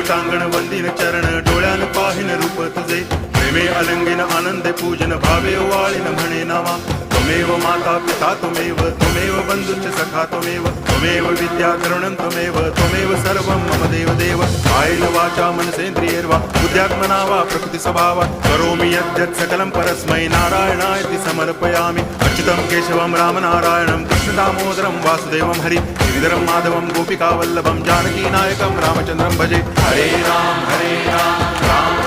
टांगण वंदिन चरण डोळ्यान पाहिन रूप तुझे प्रेमे अलंगिन आनंदे पूजन भावे वाळीन म्हणे नावा त्वमेव माता पिता त्वमेव बंधुश्च सखा त्वमेव विद्या करुणं त्वमेव सर्वं मम देव कायेन वाचा मनसेन्द्रियैर्वा बुद्ध्यात्मना वा प्रकृति स्वभावात् करोमि यद्यत् सकलं परस्मै नारायणायति समर्पयामि अच्युतं केशवं रामनारायणं कृष्णदामोदरं वासुदेवं हरि गिरिधरं माधवं गोपिकावल्लभं जानकीनायकं रामचन्द्रं भजे हरे राम राम